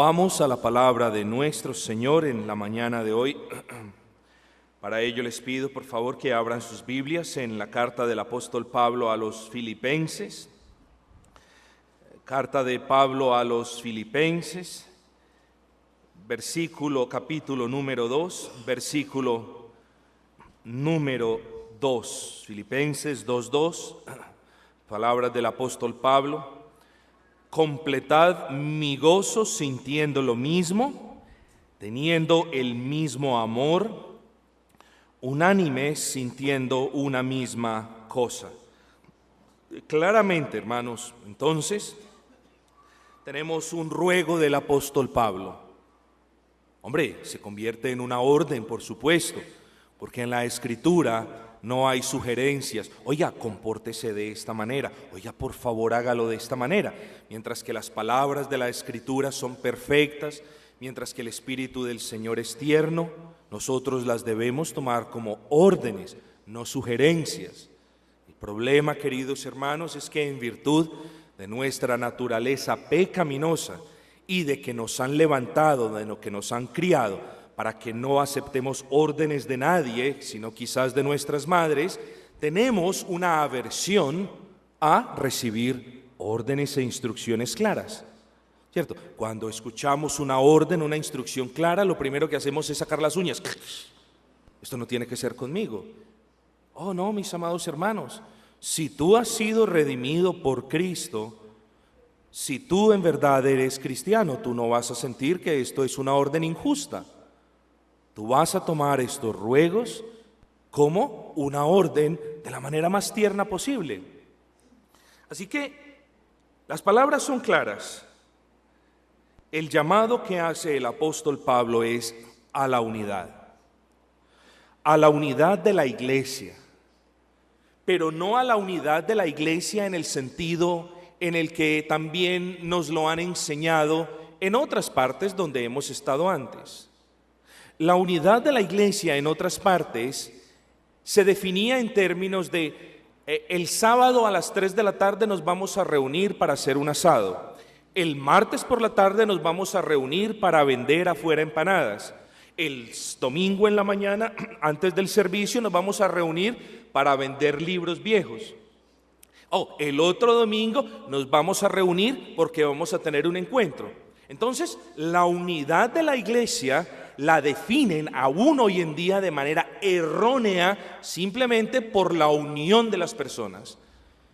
Vamos a la palabra de nuestro Señor en la mañana de hoy. Para ello les pido por favor que abran sus Biblias en la carta del apóstol Pablo a los Filipenses. Carta de Pablo a los Filipenses, capítulo número 2, versículo número 2. Filipenses 2:2, palabras del apóstol Pablo. Completad mi gozo sintiendo lo mismo, teniendo el mismo amor, unánimes sintiendo una misma cosa. Claramente, hermanos, entonces, tenemos un ruego del apóstol Pablo. Hombre, se convierte en una orden, por supuesto, porque en la Escritura no hay sugerencias. Oiga, compórtese de esta manera. Oiga, por favor, hágalo de esta manera. Mientras que las palabras de la Escritura son perfectas, mientras que el Espíritu del Señor es tierno, nosotros las debemos tomar como órdenes, no sugerencias. El problema, queridos hermanos, es que en virtud de nuestra naturaleza pecaminosa y de que nos han levantado, de lo que nos han criado, para que no aceptemos órdenes de nadie, sino quizás de nuestras madres, tenemos una aversión a recibir órdenes e instrucciones claras, ¿cierto? Cuando escuchamos una orden, una instrucción clara, lo primero que hacemos es sacar las uñas. Esto no tiene que ser conmigo. Oh, no, mis amados hermanos, si tú has sido redimido por Cristo, si tú en verdad eres cristiano, tú no vas a sentir que esto es una orden injusta. Tú vas a tomar estos ruegos como una orden de la manera más tierna posible. Así que las palabras son claras. El llamado que hace el apóstol Pablo es a la unidad de la iglesia, pero no a la unidad de la iglesia en el sentido en el que también nos lo han enseñado en otras partes donde hemos estado antes. La unidad de la iglesia en otras partes se definía en términos de el sábado a las 3 de la tarde nos vamos a reunir para hacer un asado. El martes por la tarde nos vamos a reunir para vender afuera empanadas. El domingo en la mañana, antes del servicio, nos vamos a reunir para vender libros viejos. El otro domingo nos vamos a reunir porque vamos a tener un encuentro. Entonces, la unidad de la iglesia la definen aún hoy en día de manera errónea simplemente por la unión de las personas.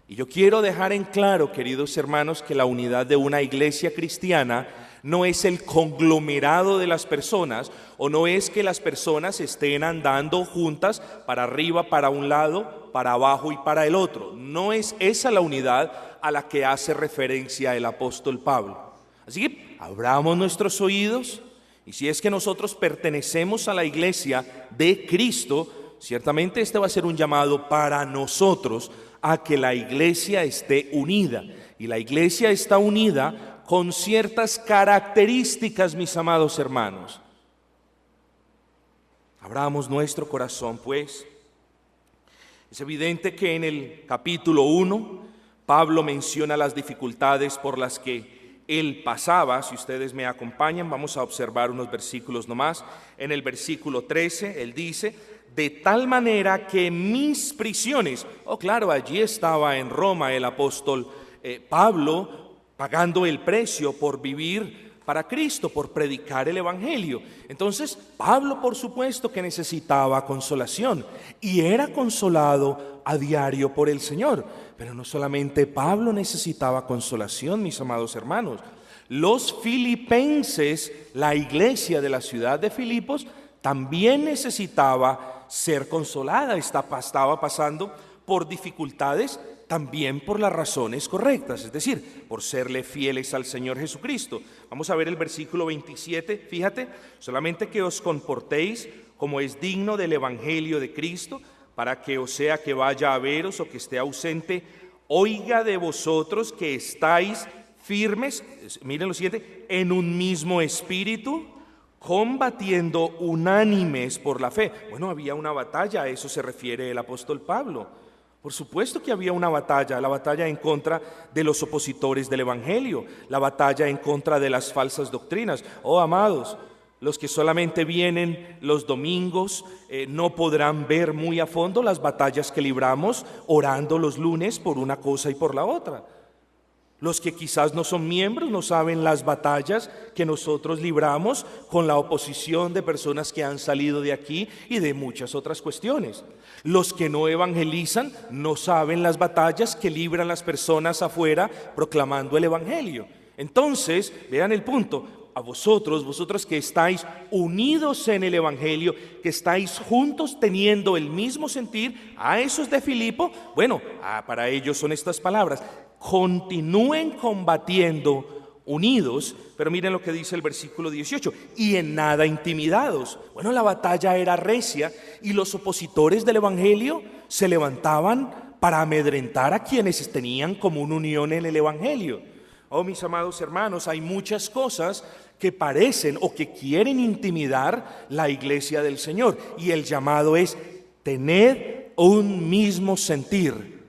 Y yo quiero dejar en claro, queridos hermanos, que la unidad de una iglesia cristiana no es el conglomerado de las personas, o no es que las personas estén andando juntas para arriba, para un lado, para abajo y para el otro. No es esa la unidad a la que hace referencia el apóstol Pablo. Así que abramos nuestros oídos, y si es que nosotros pertenecemos a la iglesia de Cristo, ciertamente este va a ser un llamado para nosotros a que la iglesia esté unida. Y la iglesia está unida con ciertas características, mis amados hermanos. Abramos nuestro corazón, pues. Es evidente que en el capítulo 1, Pablo menciona las dificultades por las que él pasaba. Si ustedes me acompañan, vamos a observar unos versículos nomás. En el versículo 13, él dice: de tal manera que mis prisiones, claro, allí estaba en Roma el apóstol Pablo, pagando el precio por vivir para Cristo, por predicar el evangelio. Entonces, Pablo, por supuesto que necesitaba consolación, y era consolado a diario por el Señor. Pero no solamente Pablo necesitaba consolación, mis amados hermanos. Los filipenses, la iglesia de la ciudad de Filipos, también necesitaba ser consolada. Estaba pasando por dificultades también por las razones correctas, es decir, por serle fieles al Señor Jesucristo. Vamos a ver el versículo 27, fíjate: solamente que os comportéis como es digno del evangelio de Cristo, para que, o sea que vaya a veros o que esté ausente, oiga de vosotros que estáis firmes, miren lo siguiente, en un mismo espíritu, combatiendo unánimes por la fe. Bueno, había una batalla, a eso se refiere el apóstol Pablo. Por supuesto que había una batalla, la batalla en contra de los opositores del Evangelio, la batalla en contra de las falsas doctrinas. Oh, amados, los que solamente vienen los domingos no podrán ver muy a fondo las batallas que libramos orando los lunes por una cosa y por la otra. Los que quizás no son miembros no saben las batallas que nosotros libramos con la oposición de personas que han salido de aquí y de muchas otras cuestiones. Los que no evangelizan no saben las batallas que libran las personas afuera proclamando el Evangelio. Entonces, vean el punto, a vosotros que estáis unidos en el Evangelio, que estáis juntos teniendo el mismo sentir, a esos de Filipo, bueno, para ellos son estas palabras: continúen combatiendo unidos, pero miren lo que dice el versículo 18, y en nada intimidados. Bueno, la batalla era recia y los opositores del Evangelio se levantaban para amedrentar a quienes tenían como una unión en el Evangelio. Oh, mis amados hermanos, hay muchas cosas que parecen o que quieren intimidar la iglesia del Señor, y el llamado es: tened un mismo sentir,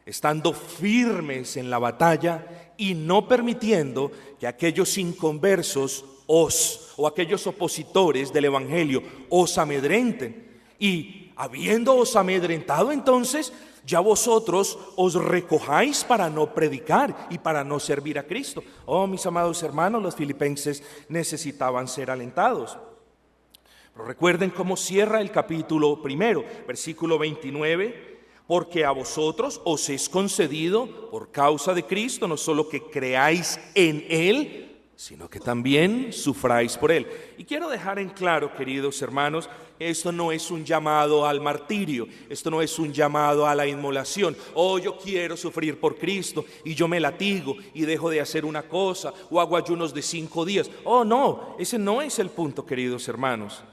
estando firmes en la batalla y no permitiendo que aquellos inconversos o aquellos opositores del Evangelio os amedrenten. Y habiéndoos amedrentado, entonces ya vosotros os recojáis para no predicar y para no servir a Cristo. Oh, mis amados hermanos, los filipenses necesitaban ser alentados. Pero recuerden cómo cierra el capítulo primero, versículo 29. Porque a vosotros os es concedido por causa de Cristo no solo que creáis en Él, sino que también sufráis por Él. Y quiero dejar en claro, queridos hermanos, esto no es un llamado al martirio, esto no es un llamado a la inmolación. Oh, yo quiero sufrir por Cristo y yo me latigo y dejo de hacer una cosa o hago ayunos de 5 días. Oh, no, ese no es el punto, queridos hermanos.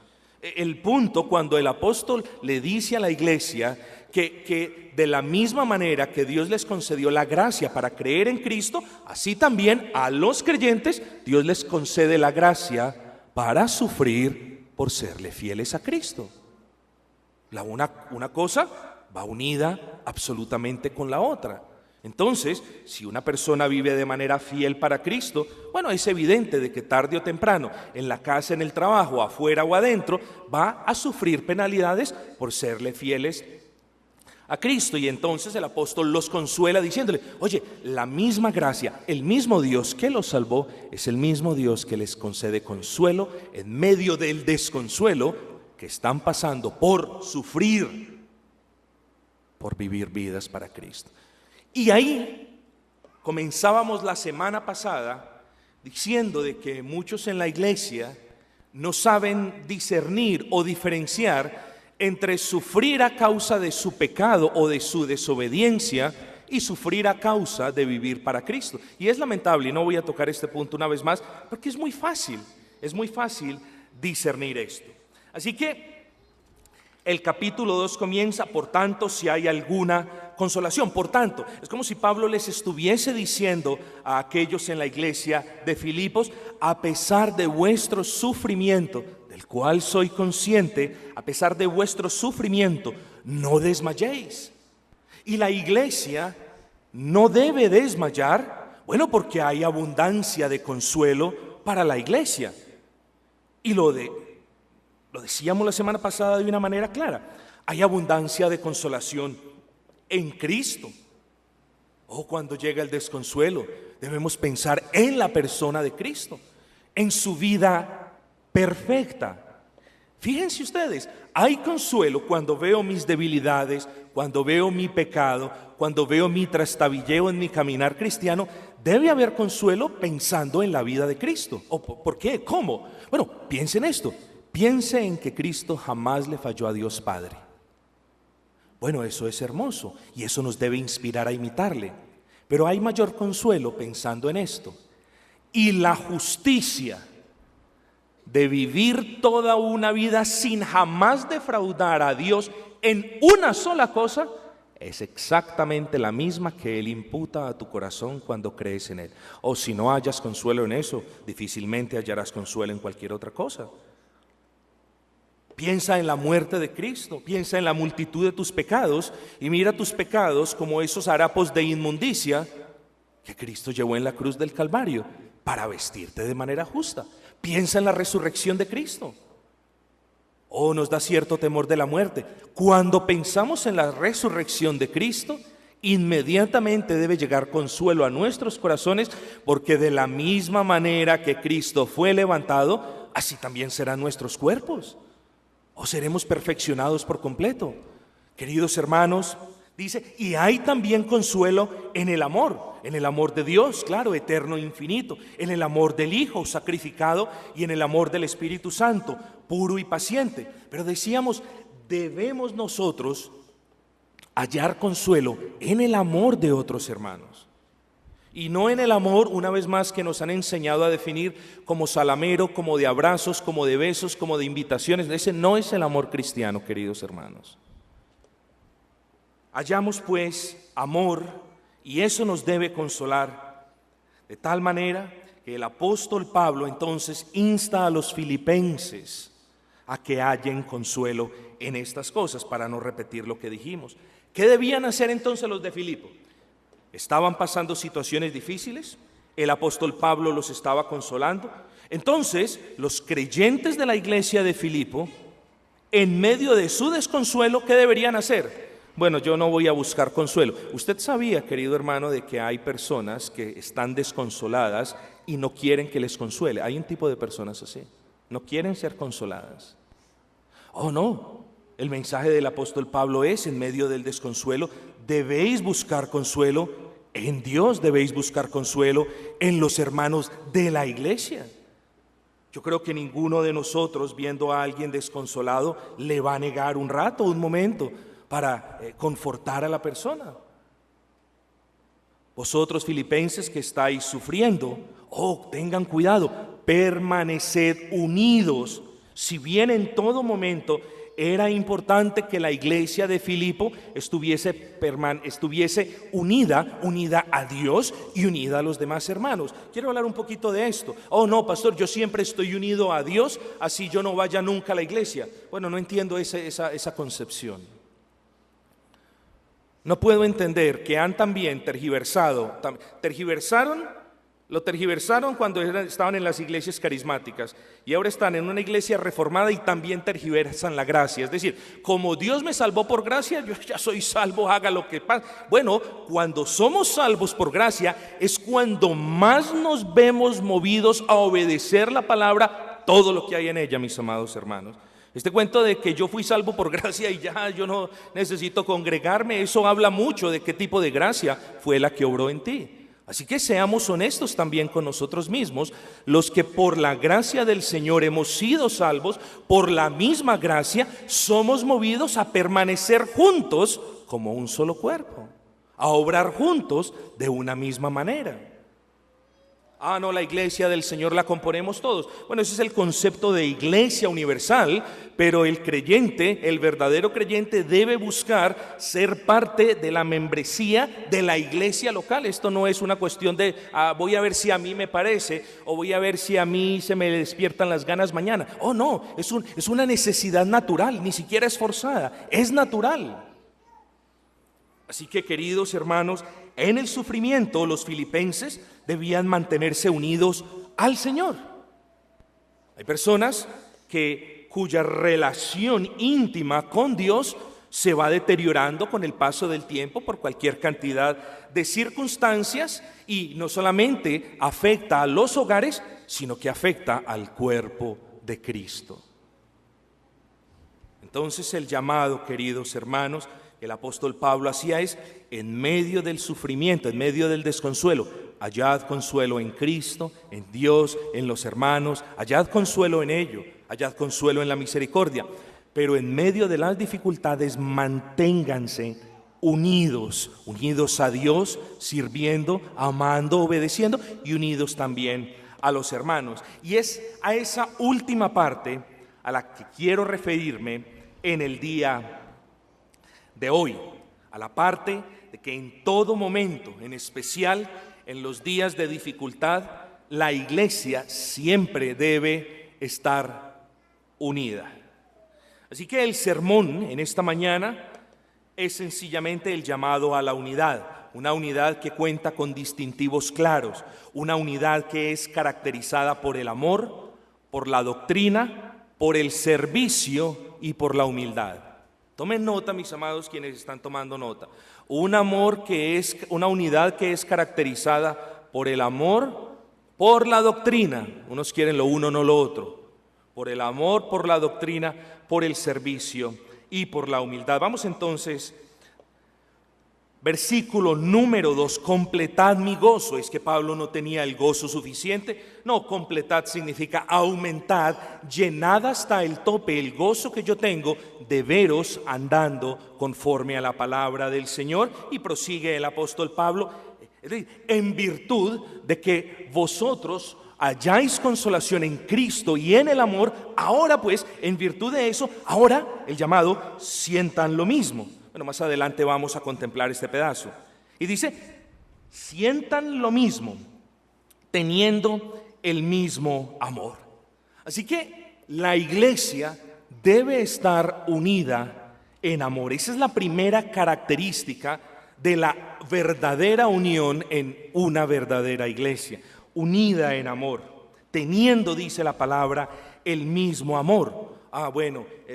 El punto, cuando el apóstol le dice a la iglesia que de la misma manera que Dios les concedió la gracia para creer en Cristo, así también a los creyentes Dios les concede la gracia para sufrir por serle fieles a Cristo. Una cosa va unida absolutamente con la otra. Entonces, si una persona vive de manera fiel para Cristo, bueno, es evidente de que tarde o temprano, en la casa, en el trabajo, afuera o adentro, va a sufrir penalidades por serle fieles a Cristo. Y entonces el apóstol los consuela diciéndole: oye, la misma gracia, el mismo Dios que los salvó, es el mismo Dios que les concede consuelo en medio del desconsuelo que están pasando por sufrir, por vivir vidas para Cristo. Y ahí comenzábamos la semana pasada diciendo de que muchos en la iglesia no saben discernir o diferenciar entre sufrir a causa de su pecado o de su desobediencia y sufrir a causa de vivir para Cristo. Y es lamentable, y no voy a tocar este punto una vez más, porque es muy fácil discernir esto. Así que el capítulo 2 comienza: por tanto, si hay alguna consolación. Por tanto, es como si Pablo les estuviese diciendo a aquellos en la iglesia de Filipos: a pesar de vuestro sufrimiento, del cual soy consciente, a pesar de vuestro sufrimiento, no desmayéis. Y la iglesia no debe desmayar, bueno, porque hay abundancia de consuelo para la iglesia. Y lo decíamos la semana pasada de una manera clara: hay abundancia de consolación en Cristo. Cuando llega el desconsuelo, debemos pensar en la persona de Cristo, en su vida perfecta. Fíjense ustedes, hay consuelo cuando veo mis debilidades, cuando veo mi pecado, cuando veo mi trastabilleo en mi caminar cristiano. Debe haber consuelo pensando en la vida de Cristo. ¿Por qué? ¿Cómo? Bueno, piense en esto. Piense en que Cristo jamás le falló a Dios Padre. Bueno, eso es hermoso y eso nos debe inspirar a imitarle. Pero hay mayor consuelo pensando en esto. Y la justicia de vivir toda una vida sin jamás defraudar a Dios en una sola cosa es exactamente la misma que Él imputa a tu corazón cuando crees en Él. O si no hallas consuelo en eso, difícilmente hallarás consuelo en cualquier otra cosa. Piensa en la muerte de Cristo, piensa en la multitud de tus pecados y mira tus pecados como esos harapos de inmundicia que Cristo llevó en la cruz del Calvario para vestirte de manera justa. Piensa en la resurrección de Cristo. Oh, nos da cierto temor de la muerte. Cuando pensamos en la resurrección de Cristo, inmediatamente debe llegar consuelo a nuestros corazones, porque de la misma manera que Cristo fue levantado, así también serán nuestros cuerpos. O seremos perfeccionados por completo. Queridos hermanos, dice, y hay también consuelo en el amor de Dios, claro, eterno e infinito, en el amor del Hijo sacrificado y en el amor del Espíritu Santo, puro y paciente. Pero decíamos, debemos nosotros hallar consuelo en el amor de otros hermanos. Y no en el amor, una vez más, que nos han enseñado a definir como salamero, como de abrazos, como de besos, como de invitaciones. Ese no es el amor cristiano, queridos hermanos. Hallamos pues amor, y eso nos debe consolar, de tal manera que el apóstol Pablo entonces insta a los filipenses a que hallen consuelo en estas cosas, para no repetir lo que dijimos. ¿Qué debían hacer entonces los de Filipo? Estaban pasando situaciones difíciles, el apóstol Pablo los estaba consolando. Entonces, los creyentes de la iglesia de Filipo, en medio de su desconsuelo, ¿qué deberían hacer? Bueno, yo no voy a buscar consuelo. Usted sabía, querido hermano, de que hay personas que están desconsoladas y no quieren que les consuele. Hay un tipo de personas así, no quieren ser consoladas. Oh, no. El mensaje del apóstol Pablo es, en medio del desconsuelo, debéis buscar consuelo en Dios, debéis buscar consuelo en los hermanos de la iglesia. Yo creo que ninguno de nosotros, viendo a alguien desconsolado, le va a negar un rato, un momento, para confortar a la persona. Vosotros, filipenses, que estáis sufriendo, oh, tengan cuidado, permaneced unidos. Si bien en todo momento era importante que la iglesia de Filipo estuviese unida a Dios y unida a los demás hermanos. Quiero hablar un poquito de esto. Oh, no, pastor, yo siempre estoy unido a Dios, así yo no vaya nunca a la iglesia. Bueno, no entiendo esa concepción. No puedo entender que han también tergiversaron cuando estaban en las iglesias carismáticas y ahora están en una iglesia reformada y también tergiversan la gracia. Es decir, como Dios me salvó por gracia, yo ya soy salvo, haga lo que pasa. Bueno, cuando somos salvos por gracia es cuando más nos vemos movidos a obedecer la palabra, todo lo que hay en ella, mis amados hermanos. Este cuento de que yo fui salvo por gracia y ya yo no necesito congregarme, eso habla mucho de qué tipo de gracia fue la que obró en ti. Así que seamos honestos también con nosotros mismos, los que por la gracia del Señor hemos sido salvos, por la misma gracia somos movidos a permanecer juntos como un solo cuerpo, a obrar juntos de una misma manera. Ah, no, la iglesia del Señor la componemos todos. Bueno, ese es el concepto de iglesia universal, pero el creyente, el verdadero creyente, debe buscar ser parte de la membresía de la iglesia local. Esto no es una cuestión de voy a ver si a mí me parece o voy a ver si a mí se me despiertan las ganas mañana. Oh, no, es una necesidad natural, ni siquiera es forzada, es natural. Así que, queridos hermanos, en el sufrimiento los filipenses debían mantenerse unidos al Señor. Hay personas cuya relación íntima con Dios se va deteriorando con el paso del tiempo por cualquier cantidad de circunstancias y no solamente afecta a los hogares, sino que afecta al cuerpo de Cristo. Entonces el llamado, queridos hermanos, el apóstol Pablo hacía es, en medio del sufrimiento, en medio del desconsuelo, hallad consuelo en Cristo, en Dios, en los hermanos, hallad consuelo en ello, hallad consuelo en la misericordia, pero en medio de las dificultades manténganse unidos a Dios, sirviendo, amando, obedeciendo y unidos también a los hermanos. Y es a esa última parte a la que quiero referirme en el día de hoy, a la parte de que en todo momento, en especial en los días de dificultad, la iglesia siempre debe estar unida. Así que el sermón en esta mañana es sencillamente el llamado a la unidad, una unidad que cuenta con distintivos claros, una unidad que es caracterizada por el amor, por la doctrina, por el servicio y por la humildad. Tomen nota, mis amados, quienes están tomando nota. Una unidad que es caracterizada por el amor, por la doctrina. Unos quieren lo uno, no lo otro. Por el amor, por la doctrina, por el servicio y por la humildad. Vamos entonces, versículo número 2, completad mi gozo. Es que Pablo no tenía el gozo suficiente. No, completad significa aumentad, llenad hasta el tope el gozo que yo tengo de veros andando conforme a la palabra del Señor. Y prosigue el apóstol Pablo, en virtud de que vosotros halláis consolación en Cristo y en el amor, ahora pues, en virtud de eso, ahora el llamado, sientan lo mismo. Bueno, más adelante vamos a contemplar este pedazo. Y dice, sientan lo mismo, teniendo el mismo amor. Así que la iglesia debe estar unida en amor. Esa es la primera característica de la verdadera unión en una verdadera iglesia. Unida en amor, teniendo, dice la palabra, el mismo amor.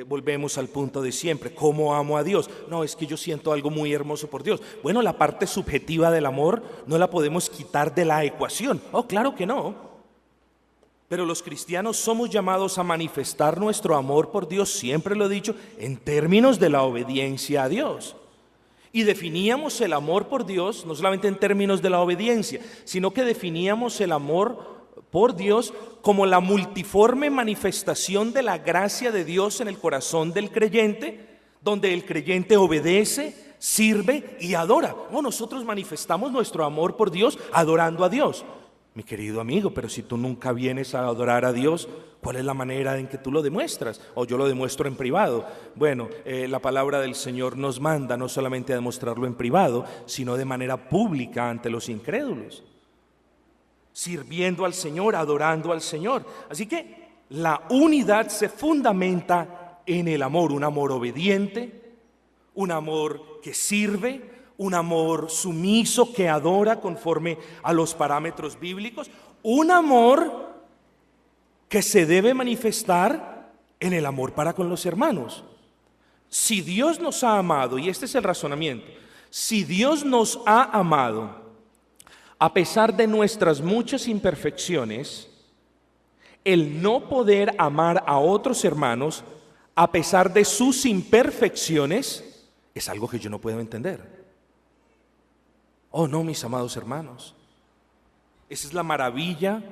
Volvemos al punto de siempre. ¿Cómo amo a Dios? No, es que yo siento algo muy hermoso por Dios. Bueno, la parte subjetiva del amor no la podemos quitar de la ecuación. Oh, claro que no. Pero los cristianos somos llamados a manifestar nuestro amor por Dios, siempre lo he dicho, en términos de la obediencia a Dios. Y definíamos el amor por Dios no solamente en términos de la obediencia, sino que definíamos el amor por Dios como la multiforme manifestación de la gracia de Dios en el corazón del creyente, donde el creyente obedece, sirve y adora. Nosotros manifestamos nuestro amor por Dios adorando a Dios. Mi querido amigo, pero si tú nunca vienes a adorar a Dios, ¿cuál es la manera en que tú lo demuestras? O yo lo demuestro en privado. Bueno, la palabra del Señor nos manda no solamente a demostrarlo en privado, sino de manera pública ante los incrédulos. Sirviendo al Señor, adorando al Señor. Así que la unidad se fundamenta en el amor, un amor obediente, un amor que sirve, un amor sumiso que adora conforme a los parámetros bíblicos, un amor que se debe manifestar en el amor para con los hermanos. Si Dios nos ha amado, y este es el razonamiento, si Dios nos ha amado a pesar de nuestras muchas imperfecciones, el no poder amar a otros hermanos a pesar de sus imperfecciones es algo que yo no puedo entender. Oh no, mis amados hermanos, esa es la maravilla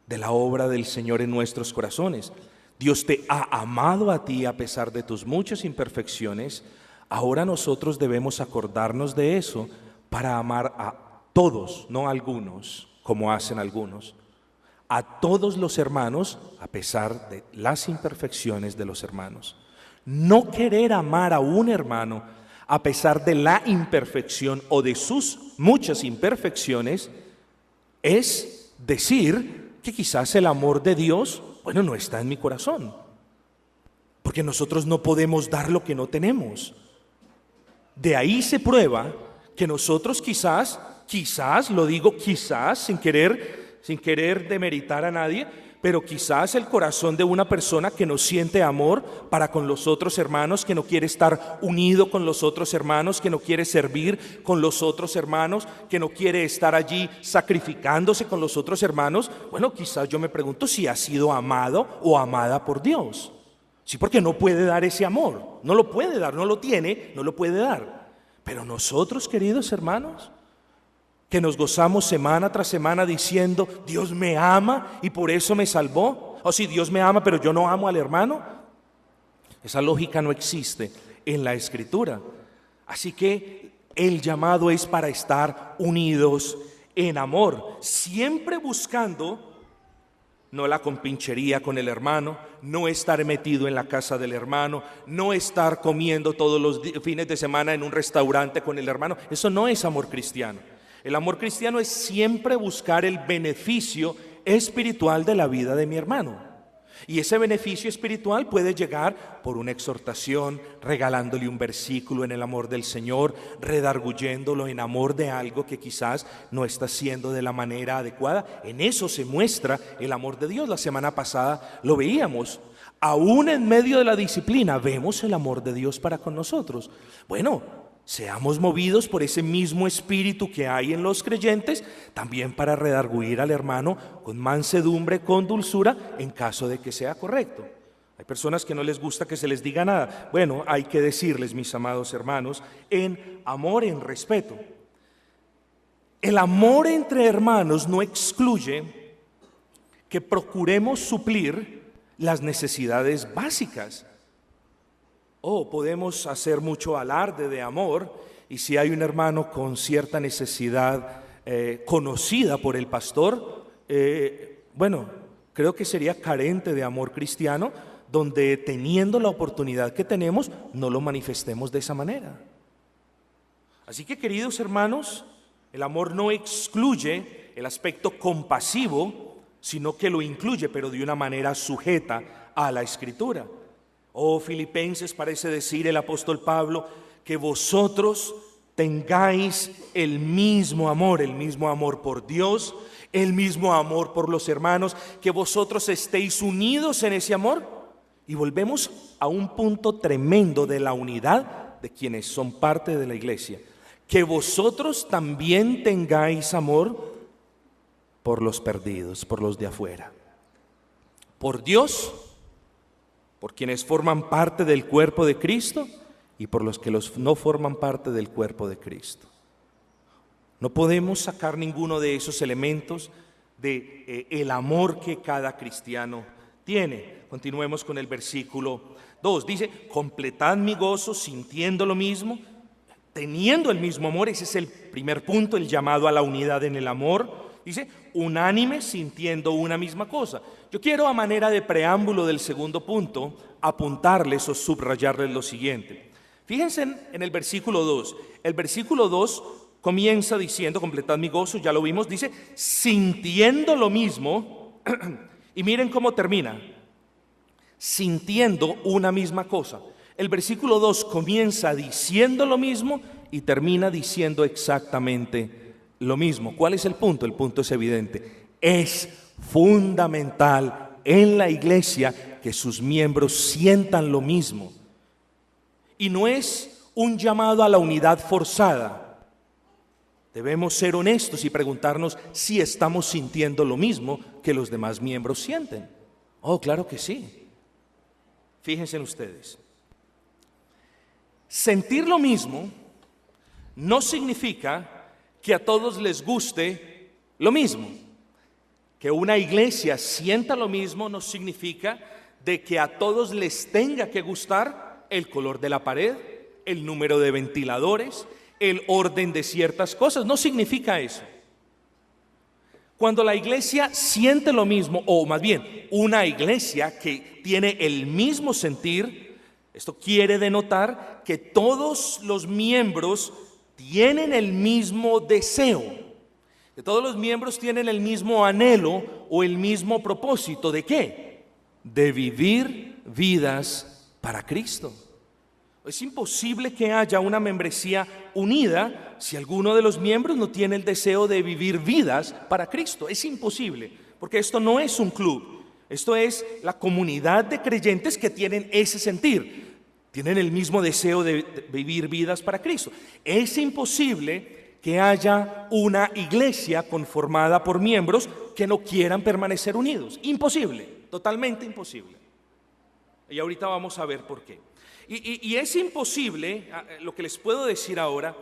de la obra del Señor en nuestros corazones. Dios te ha amado a ti a pesar de tus muchas imperfecciones. Ahora nosotros debemos acordarnos de eso para amar a todos, no a algunos, como hacen algunos, a todos los hermanos a pesar de las imperfecciones de los hermanos. No querer amar a un hermano a pesar de la imperfección o de sus muchas imperfecciones es decir que quizás el amor de Dios, no está en mi corazón, porque nosotros no podemos dar lo que no tenemos. De ahí se prueba que nosotros quizás, lo digo quizás, sin querer demeritar a nadie, pero quizás el corazón de una persona que no siente amor para con los otros hermanos, que no quiere estar unido con los otros hermanos, que no quiere servir con los otros hermanos, que no quiere estar allí sacrificándose con los otros hermanos, quizás yo me pregunto si ha sido amado o amada por Dios. Sí, porque no puede dar ese amor, no lo puede dar, no lo tiene, no lo puede dar. Pero nosotros, queridos hermanos, que nos gozamos semana tras semana diciendo, Dios me ama y por eso me salvó. O si Dios me ama pero yo no amo al hermano. Esa lógica no existe en la Escritura. Así que el llamado es para estar unidos en amor, siempre buscando no la compinchería con el hermano, no estar metido en la casa del hermano, no estar comiendo todos los fines de semana en un restaurante con el hermano. Eso no es amor cristiano. El amor cristiano es siempre buscar el beneficio espiritual de la vida de mi hermano. Y ese beneficio espiritual puede llegar por una exhortación, regalándole un versículo en el amor del Señor, redarguyéndolo en amor de algo que quizás no está haciendo de la manera adecuada. En eso se muestra el amor de Dios. La semana pasada lo veíamos. Aún en medio de la disciplina vemos el amor de Dios para con nosotros. Bueno, seamos movidos por ese mismo espíritu que hay en los creyentes, también para redarguir al hermano con mansedumbre, con dulzura, en caso de que sea correcto. Hay personas que no les gusta que se les diga nada. Bueno, hay que decirles, mis amados hermanos, en amor, en respeto. El amor entre hermanos no excluye que procuremos suplir las necesidades básicas. Podemos hacer mucho alarde de amor, y si hay un hermano con cierta necesidad conocida por el pastor, creo que sería carente de amor cristiano, donde teniendo la oportunidad que tenemos, no lo manifestemos de esa manera. Así que, queridos hermanos, el amor no excluye el aspecto compasivo, sino que lo incluye, pero de una manera sujeta a la Escritura. Filipenses, parece decir el apóstol Pablo, que vosotros tengáis el mismo amor por Dios, el mismo amor por los hermanos, que vosotros estéis unidos en ese amor. Y volvemos a un punto tremendo de la unidad de quienes son parte de la iglesia, que vosotros también tengáis amor por los perdidos, por los de afuera, por Dios, por quienes forman parte del cuerpo de Cristo y por los que no forman parte del cuerpo de Cristo. No podemos sacar ninguno de esos elementos de el amor que cada cristiano tiene. Continuemos con el versículo 2. Dice, completad mi gozo sintiendo lo mismo, teniendo el mismo amor. Ese es el primer punto, el llamado a la unidad en el amor. Dice, unánime sintiendo una misma cosa. Yo quiero, a manera de preámbulo del segundo punto, apuntarles o subrayarles lo siguiente. Fíjense en el versículo 2. El versículo 2 comienza diciendo, completad mi gozo, ya lo vimos, dice, sintiendo lo mismo, y miren cómo termina, sintiendo una misma cosa. El versículo 2 comienza diciendo lo mismo y termina diciendo exactamente lo mismo. ¿Cuál es el punto? El punto es evidente. Es fundamental en la iglesia que sus miembros sientan lo mismo. Y no es un llamado a la unidad forzada. Debemos ser honestos y preguntarnos si estamos sintiendo lo mismo que los demás miembros sienten. Claro que sí. Fíjense ustedes. Sentir lo mismo no significa que a todos les guste lo mismo. Que una iglesia sienta lo mismo no significa de que a todos les tenga que gustar el color de la pared, el número de ventiladores, el orden de ciertas cosas. No significa eso. Cuando la iglesia siente lo mismo, o más bien una iglesia que tiene el mismo sentir, esto quiere denotar que todos los miembros tienen el mismo deseo, que todos los miembros tienen el mismo anhelo o el mismo propósito. ¿De qué? De vivir vidas para Cristo. Es imposible que haya una membresía unida si alguno de los miembros no tiene el deseo de vivir vidas para Cristo. Es imposible, porque esto no es un club, esto es la comunidad de creyentes que tienen ese sentir. Tienen el mismo deseo de vivir vidas para Cristo. Es imposible que haya una iglesia conformada por miembros que no quieran permanecer unidos. Imposible, totalmente imposible. Y ahorita vamos a ver por qué. Y es imposible, lo que les puedo decir ahora,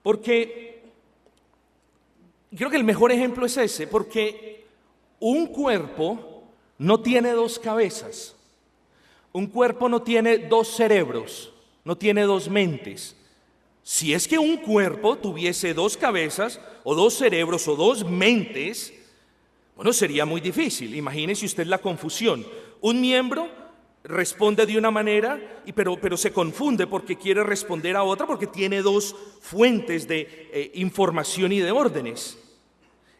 porque creo que el mejor ejemplo es ese, porque un cuerpo no tiene dos cabezas. Un cuerpo no tiene dos cerebros, no tiene dos mentes. Si es que un cuerpo tuviese dos cabezas, o dos cerebros, o dos mentes, bueno, sería muy difícil. Imagínese usted la confusión. Un miembro responde de una manera, pero se confunde porque quiere responder a otra, porque tiene dos fuentes de información y de órdenes.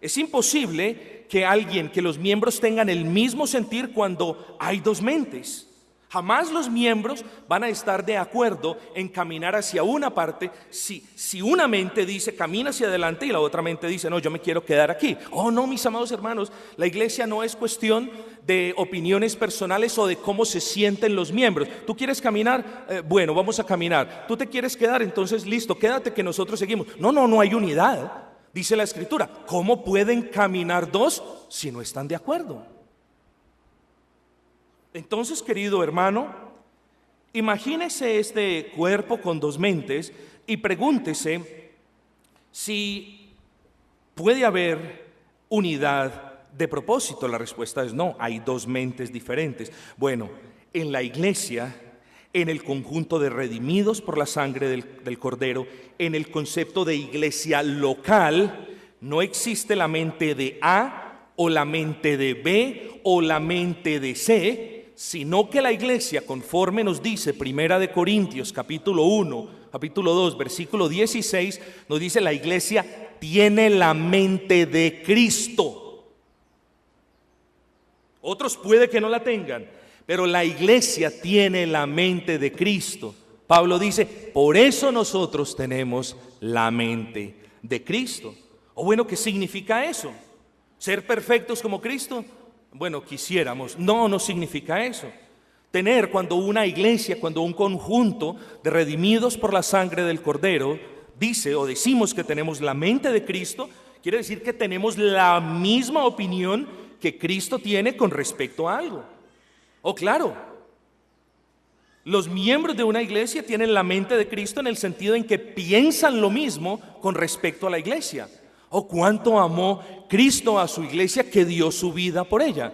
Es imposible que los miembros tengan el mismo sentir cuando hay dos mentes. Jamás los miembros van a estar de acuerdo en caminar hacia una parte si una mente dice camina hacia adelante y la otra mente dice no, yo me quiero quedar aquí. Oh no, mis amados hermanos, la iglesia no es cuestión de opiniones personales o de cómo se sienten los miembros. ¿Tú quieres caminar? Bueno, vamos a caminar. ¿Tú te quieres quedar? Entonces listo, quédate que nosotros seguimos. No hay unidad. Dice la Escritura, ¿cómo pueden caminar dos si no están de acuerdo? Entonces, querido hermano, imagínese este cuerpo con dos mentes y pregúntese si puede haber unidad de propósito. La respuesta es no, hay dos mentes diferentes. Bueno, en la iglesia, en el conjunto de redimidos por la sangre del Cordero, en el concepto de iglesia local, no existe la mente de A o la mente de B o la mente de C, sino que la iglesia, conforme nos dice Primera de Corintios capítulo 1, capítulo 2, versículo 16, nos dice la iglesia tiene la mente de Cristo. Otros puede que no la tengan, pero la iglesia tiene la mente de Cristo. Pablo dice, por eso nosotros tenemos la mente de Cristo. O bueno, ¿qué significa eso? ¿Ser perfectos como Cristo? Bueno, quisiéramos. No significa eso. Cuando una iglesia, cuando un conjunto de redimidos por la sangre del Cordero dice o decimos que tenemos la mente de Cristo, quiere decir que tenemos la misma opinión que Cristo tiene con respecto a algo. Oh, claro. Los miembros de una iglesia tienen la mente de Cristo en el sentido en que piensan lo mismo con respecto a la iglesia. Oh, cuánto amó Cristo a su iglesia que dio su vida por ella.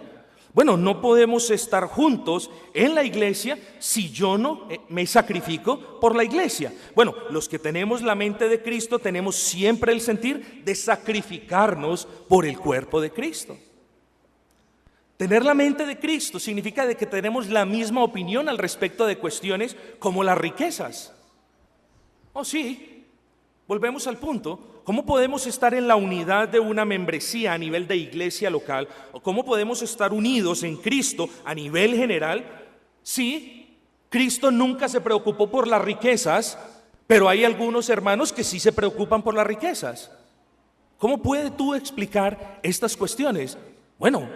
Bueno, no podemos estar juntos en la iglesia si yo no me sacrifico por la iglesia. Bueno, los que tenemos la mente de Cristo tenemos siempre el sentir de sacrificarnos por el cuerpo de Cristo. Tener la mente de Cristo significa de que tenemos la misma opinión al respecto de cuestiones como las riquezas. Oh, sí, volvemos al punto. ¿Cómo podemos estar en la unidad de una membresía a nivel de iglesia local? ¿O cómo podemos estar unidos en Cristo a nivel general? Sí, Cristo nunca se preocupó por las riquezas, pero hay algunos hermanos que sí se preocupan por las riquezas. ¿Cómo puedes tú explicar estas cuestiones? Bueno,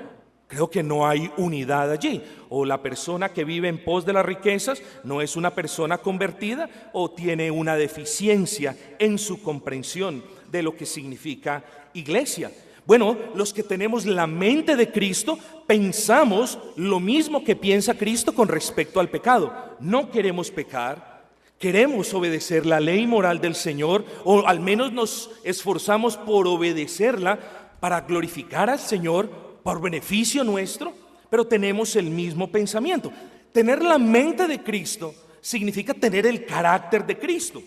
creo que no hay unidad allí. O la persona que vive en pos de las riquezas no es una persona convertida o tiene una deficiencia en su comprensión de lo que significa iglesia. Bueno, los que tenemos la mente de Cristo pensamos lo mismo que piensa Cristo con respecto al pecado. No queremos pecar, queremos obedecer la ley moral del Señor, o al menos nos esforzamos por obedecerla para glorificar al Señor por beneficio nuestro, pero tenemos el mismo pensamiento. Tener la mente de Cristo significa tener el carácter de Cristo.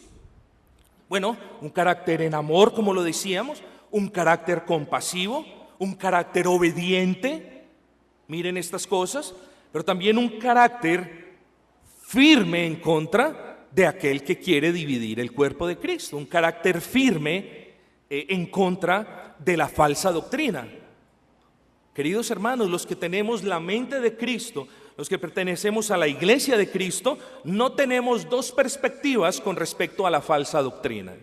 Bueno, un carácter en amor, como lo decíamos, un carácter compasivo, un carácter obediente, miren estas cosas, pero también un carácter firme en contra de aquel que quiere dividir el cuerpo de Cristo, un carácter firme en contra de la falsa doctrina. Queridos hermanos, los que tenemos la mente de Cristo, los que pertenecemos a la iglesia de Cristo, no tenemos dos perspectivas con respecto a la falsa doctrina.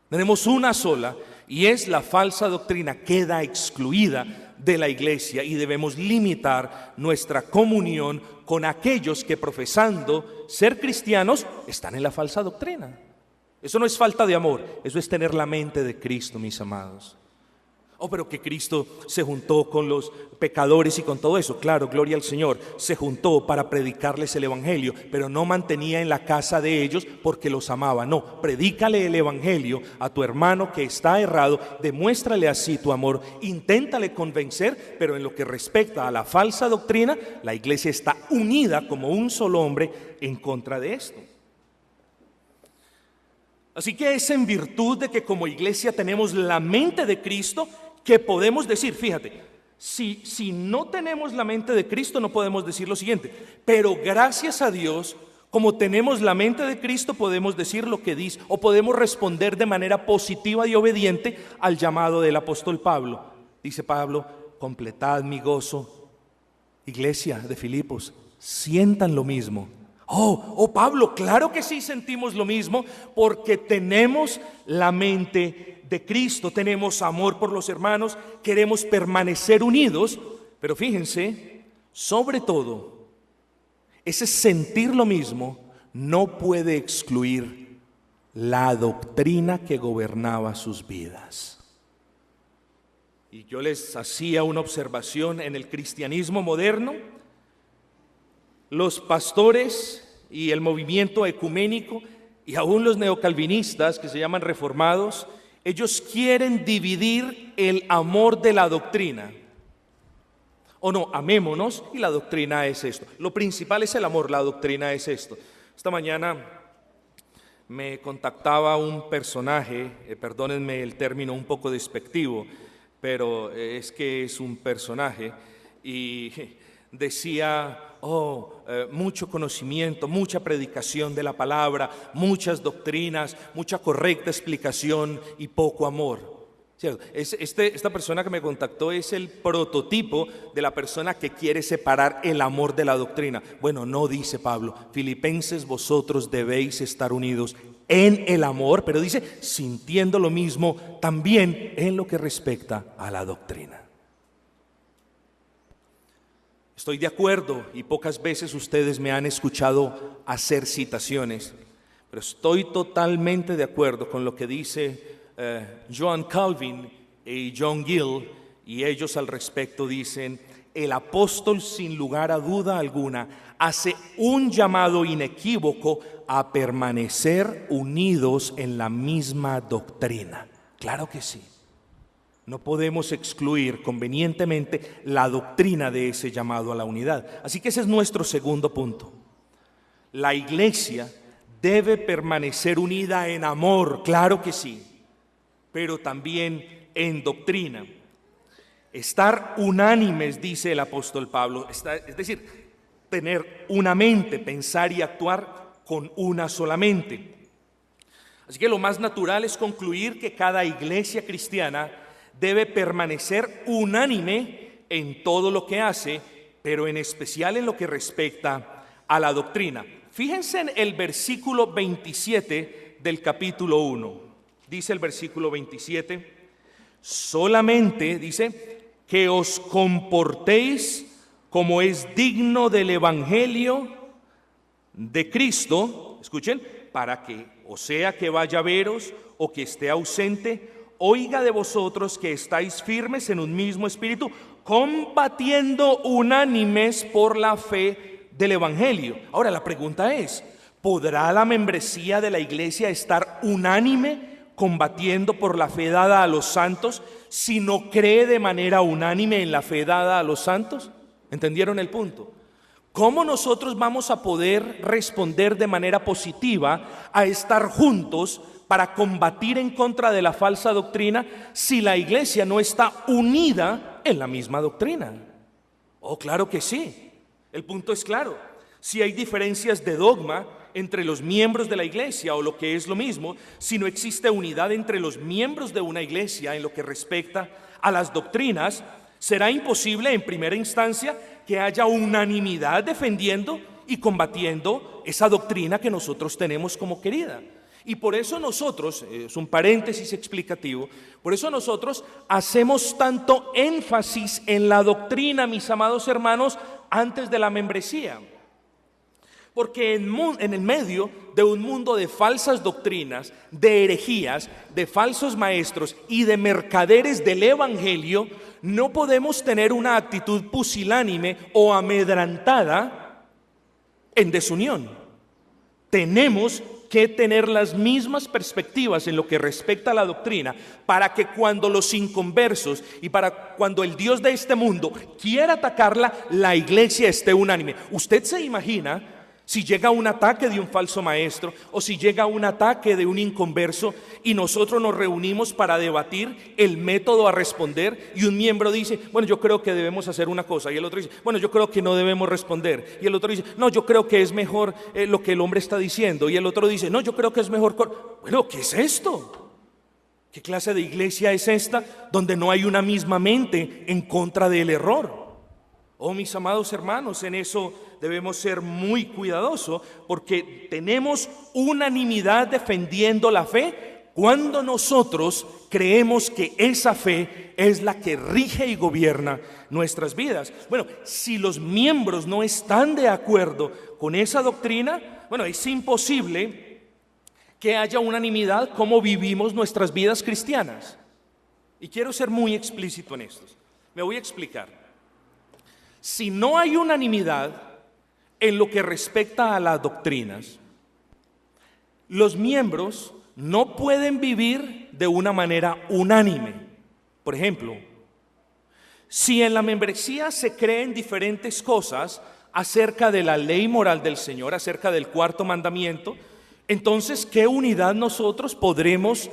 Tenemos una sola, y es la falsa doctrina queda excluida de la iglesia y debemos limitar nuestra comunión con aquellos que profesando ser cristianos están en la falsa doctrina. Eso no es falta de amor, eso es tener la mente de Cristo, mis amados. Oh, pero que Cristo se juntó con los pecadores y con todo eso. Claro, gloria al Señor. Se juntó para predicarles el evangelio, pero no mantenía en la casa de ellos porque los amaba. No, predícale el evangelio a tu hermano que está errado, demuéstrale así tu amor, inténtale convencer, pero en lo que respecta a la falsa doctrina, la iglesia está unida como un solo hombre en contra de esto. Así que es en virtud de que como iglesia tenemos la mente de Cristo que podemos decir, fíjate, si no tenemos la mente de Cristo no podemos decir lo siguiente, pero gracias a Dios, Como tenemos la mente de Cristo, podemos decir lo que dice, o podemos responder de manera positiva y obediente al llamado del apóstol Pablo. Dice Pablo: completad mi gozo. Iglesia de Filipos, sientan lo mismo. Pablo, claro que sí sentimos lo mismo, porque tenemos la mente de Cristo, tenemos amor por los hermanos, queremos permanecer unidos. Pero fíjense, sobre todo, ese sentir lo mismo no puede excluir la doctrina que gobernaba sus vidas. Y yo les hacía una observación: en el cristianismo moderno, los pastores y el movimiento ecuménico y aún los neocalvinistas, que se llaman reformados, ellos quieren dividir el amor de la doctrina. O no, amémonos y la doctrina es esto. Lo principal es el amor, la doctrina es esto. Esta mañana me contactaba un personaje, perdónenme el término un poco despectivo, pero es que es un personaje, y decía: mucho conocimiento, mucha predicación de la palabra, muchas doctrinas, mucha correcta explicación y poco amor. Esta persona que me contactó es el prototipo de la persona que quiere separar el amor de la doctrina. Bueno, no, dice Pablo: Filipenses, vosotros debéis estar unidos en el amor, pero dice, sintiendo lo mismo también en lo que respecta a la doctrina. Estoy de acuerdo, y pocas veces ustedes me han escuchado hacer citaciones, pero estoy totalmente de acuerdo con lo que dice John Calvin y John Gill, y ellos al respecto dicen: el apóstol, sin lugar a duda alguna, hace un llamado inequívoco a permanecer unidos en la misma doctrina. Claro que sí. No podemos excluir convenientemente la doctrina de ese llamado a la unidad. Así que ese es nuestro segundo punto. La iglesia debe permanecer unida en amor, claro que sí, pero también en doctrina. Estar unánimes, dice el apóstol Pablo, es decir, tener una mente, pensar y actuar con una sola mente. Así que lo más natural es concluir que cada iglesia cristiana debe permanecer unánime en todo lo que hace, pero en especial en lo que respecta a la doctrina. Fíjense en el versículo 27 del capítulo 1. Dice el versículo 27: solamente, dice, que os comportéis como es digno del evangelio de Cristo, escuchen, para que, o sea que vaya a veros o que esté ausente, oiga de vosotros que estáis firmes en un mismo espíritu, combatiendo unánimes por la fe del evangelio. Ahora la pregunta es: ¿podrá la membresía de la iglesia estar unánime combatiendo por la fe dada a los santos si no cree de manera unánime en la fe dada a los santos? ¿Entendieron el punto? ¿Cómo nosotros vamos a poder responder de manera positiva a estar juntos para combatir en contra de la falsa doctrina si la iglesia no está unida en la misma doctrina? Claro que sí. El punto es claro. Si hay diferencias de dogma entre los miembros de la iglesia, o lo que es lo mismo, si no existe unidad entre los miembros de una iglesia en lo que respecta a las doctrinas, será imposible en primera instancia que haya unanimidad defendiendo y combatiendo esa doctrina que nosotros tenemos como querida. Y por eso nosotros, es un paréntesis explicativo, por eso nosotros hacemos tanto énfasis en la doctrina, mis amados hermanos, antes de la membresía. Porque en el medio de un mundo de falsas doctrinas, de herejías, de falsos maestros y de mercaderes del evangelio, no podemos tener una actitud pusilánime o amedrantada en desunión. Tenemos que tener las mismas perspectivas en lo que respecta a la doctrina, para que cuando los inconversos y para cuando el Dios de este mundo quiera atacarla, la iglesia esté unánime. ¿Usted se imagina Si llega un ataque de un falso maestro o si llega un ataque de un inconverso y nosotros nos reunimos para debatir el método a responder y un miembro dice, bueno, yo creo que debemos hacer una cosa, y el otro dice, bueno, yo creo que no debemos responder, y el otro dice, no, yo creo que es mejor lo que el hombre está diciendo, y el otro dice, no, yo creo que es mejor. Bueno, ¿qué es esto? ¿Qué clase de iglesia es esta donde no hay una misma mente en contra del error? Oh, mis amados hermanos, en eso debemos ser muy cuidadosos porque tenemos unanimidad defendiendo la fe cuando nosotros creemos que esa fe es la que rige y gobierna nuestras vidas. Bueno, si los miembros no están de acuerdo con esa doctrina, bueno, es imposible que haya unanimidad cómo vivimos nuestras vidas cristianas. Y quiero ser muy explícito en esto. Me voy a explicar. Si no hay unanimidad en lo que respecta a las doctrinas, los miembros no pueden vivir de una manera unánime. Por ejemplo, si en la membresía se creen diferentes cosas acerca de la ley moral del Señor, acerca del cuarto mandamiento, entonces, ¿qué unidad nosotros podremos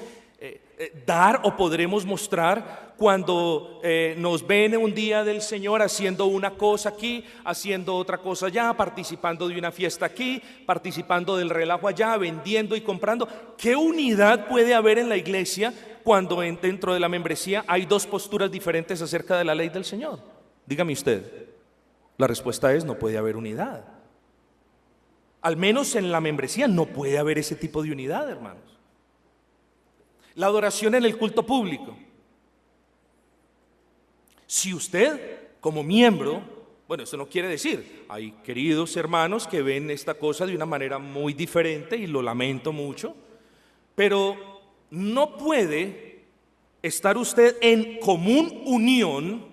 dar o podremos mostrar cuando nos ven un día del Señor haciendo una cosa aquí, haciendo otra cosa allá, participando de una fiesta aquí, participando del relajo allá, vendiendo y comprando? ¿Qué unidad puede haber en la iglesia cuando dentro de la membresía hay dos posturas diferentes acerca de la ley del Señor? Dígame usted. La respuesta es: no puede haber unidad. Al menos en la membresía no puede haber ese tipo de unidad, hermanos. La adoración en el culto público. Si usted, como miembro, bueno, eso no quiere decir, hay queridos hermanos que ven esta cosa de una manera muy diferente y lo lamento mucho, pero no puede estar usted en común unión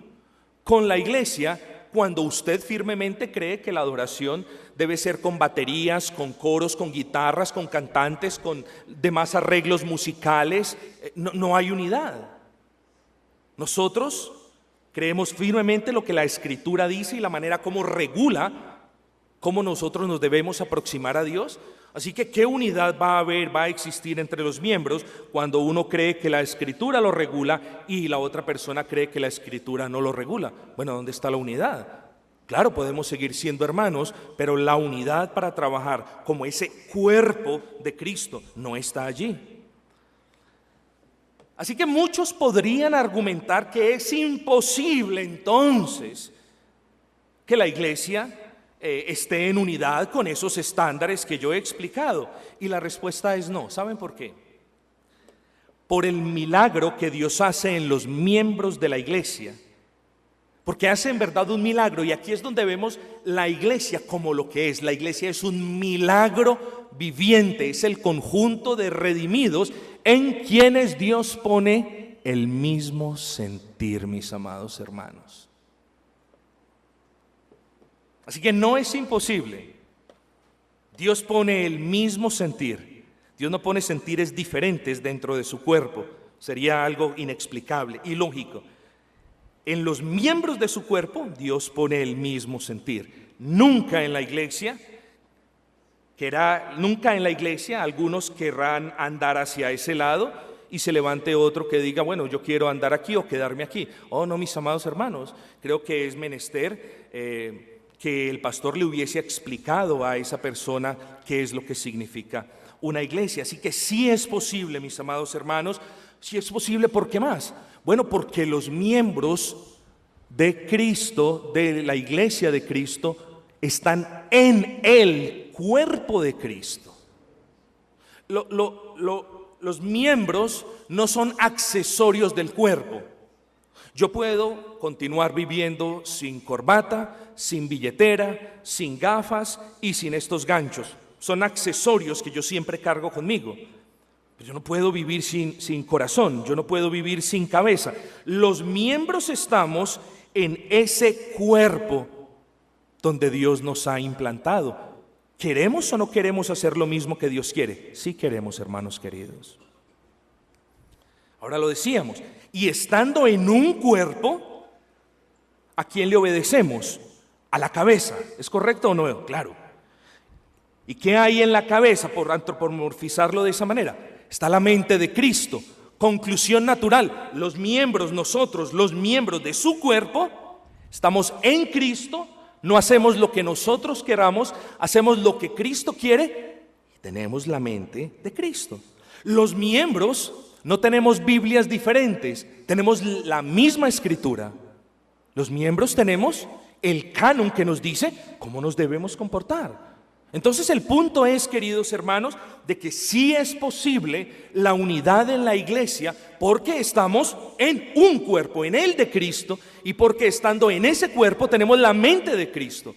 con la iglesia cuando usted firmemente cree que la adoración debe ser con baterías, con coros, con guitarras, con cantantes, con demás arreglos musicales. No hay unidad. Nosotros creemos firmemente lo que la Escritura dice y la manera como regula cómo nosotros nos debemos aproximar a Dios. Así que, ¿qué unidad va a existir entre los miembros cuando uno cree que la Escritura lo regula y la otra persona cree que la Escritura no lo regula? Bueno, ¿dónde está la unidad? Claro, podemos seguir siendo hermanos, pero la unidad para trabajar como ese cuerpo de Cristo no está allí. Así que muchos podrían argumentar que es imposible entonces que la iglesia esté en unidad con esos estándares que yo he explicado. Y la respuesta es no. ¿Saben por qué? Por el milagro que Dios hace en los miembros de la iglesia. Porque hace en verdad un milagro, y aquí es donde vemos la iglesia como lo que es. La iglesia es un milagro viviente, es el conjunto de redimidos en quienes Dios pone el mismo sentir, mis amados hermanos. Así que no es imposible. Dios pone el mismo sentir. Dios no pone sentires diferentes dentro de su cuerpo. Sería algo inexplicable, ilógico. En los miembros de su cuerpo, Dios pone el mismo sentir. Nunca en la iglesia algunos querrán andar hacia ese lado y se levante otro que diga, bueno, yo quiero andar aquí o quedarme aquí. Oh, no, mis amados hermanos, creo que es menester que el pastor le hubiese explicado a esa persona qué es lo que significa una iglesia. Así que sí es posible, mis amados hermanos, sí es posible. ¿Por qué más? Bueno, porque los miembros de Cristo, de la iglesia de Cristo, están en el cuerpo de Cristo. Los miembros no son accesorios del cuerpo. Yo puedo continuar viviendo sin corbata, sin billetera, sin gafas y sin estos ganchos. Son accesorios que yo siempre cargo conmigo. Pero yo no puedo vivir sin corazón, yo no puedo vivir sin cabeza. Los miembros estamos en ese cuerpo donde Dios nos ha implantado. ¿Queremos o no queremos hacer lo mismo que Dios quiere? Sí queremos, hermanos queridos. Ahora lo decíamos, y estando en un cuerpo, ¿a quién le obedecemos? A la cabeza. ¿Es correcto o no? Claro. ¿Y qué hay en la cabeza, por antropomorfizarlo de esa manera? Está la mente de Cristo. Conclusión natural, nosotros, los miembros de su cuerpo, estamos en Cristo, no hacemos lo que nosotros queramos, hacemos lo que Cristo quiere y tenemos la mente de Cristo. Los miembros no tenemos Biblias diferentes, tenemos la misma escritura. Los miembros tenemos el canon que nos dice cómo nos debemos comportar. Entonces el punto es, queridos hermanos, de que sí es posible la unidad en la iglesia porque estamos en un cuerpo, en el de Cristo, y porque estando en ese cuerpo tenemos la mente de Cristo.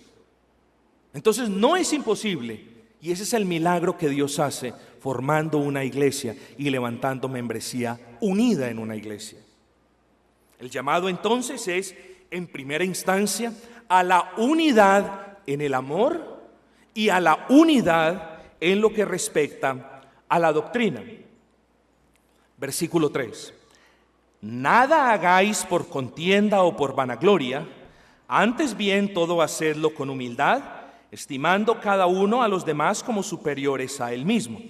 Entonces no es imposible, y ese es el milagro que Dios hace formando una iglesia y levantando membresía unida en una iglesia. El llamado entonces es, en primera instancia, a la unidad en el amor y a la unidad en lo que respecta a la doctrina. Versículo 3. Nada hagáis por contienda o por vanagloria, antes bien todo hacedlo con humildad, estimando cada uno a los demás como superiores a él mismo.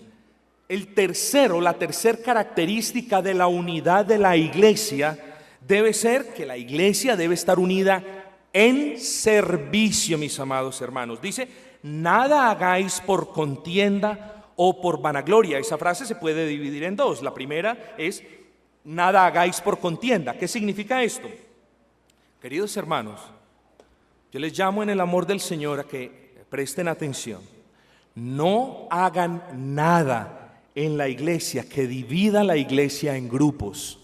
La tercera característica de la unidad de la iglesia debe ser que la iglesia debe estar unida en servicio, mis amados hermanos. Dice, nada hagáis por contienda o por vanagloria. Esa frase se puede dividir en dos. La primera es, nada hagáis por contienda. ¿Qué significa esto? Queridos hermanos, yo les llamo en el amor del Señor a que presten atención. No hagan nada en la iglesia que divida la iglesia en grupos.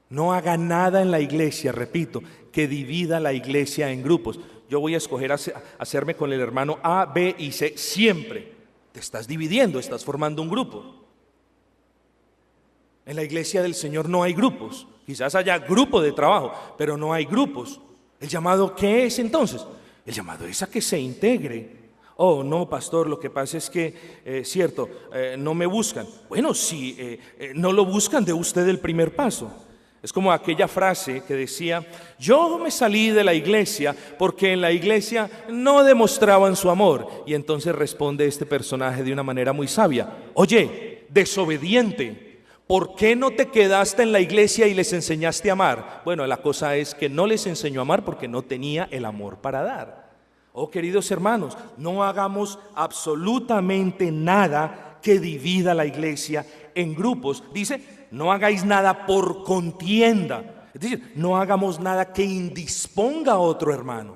No hagan nada en la iglesia, repito, que divida la iglesia en grupos. Yo voy a escoger hacerme con el hermano A, B y C siempre. Te estás dividiendo, estás formando un grupo. En la iglesia del Señor no hay grupos. Quizás haya grupo de trabajo, pero no hay grupos. ¿El llamado qué es entonces? El llamado es a que se integre. Oh, no, pastor, lo que pasa es que, no me buscan. Bueno, si no lo buscan, dé usted el primer paso. Es como aquella frase que decía, yo me salí de la iglesia porque en la iglesia no demostraban su amor. Y entonces responde este personaje de una manera muy sabia. Oye, desobediente, ¿por qué no te quedaste en la iglesia y les enseñaste a amar? Bueno, la cosa es que no les enseñó a amar porque no tenía el amor para dar. Oh, queridos hermanos, no hagamos absolutamente nada que divida la iglesia en grupos. Dice, no hagáis nada por contienda. Es decir, no hagamos nada que indisponga a otro hermano.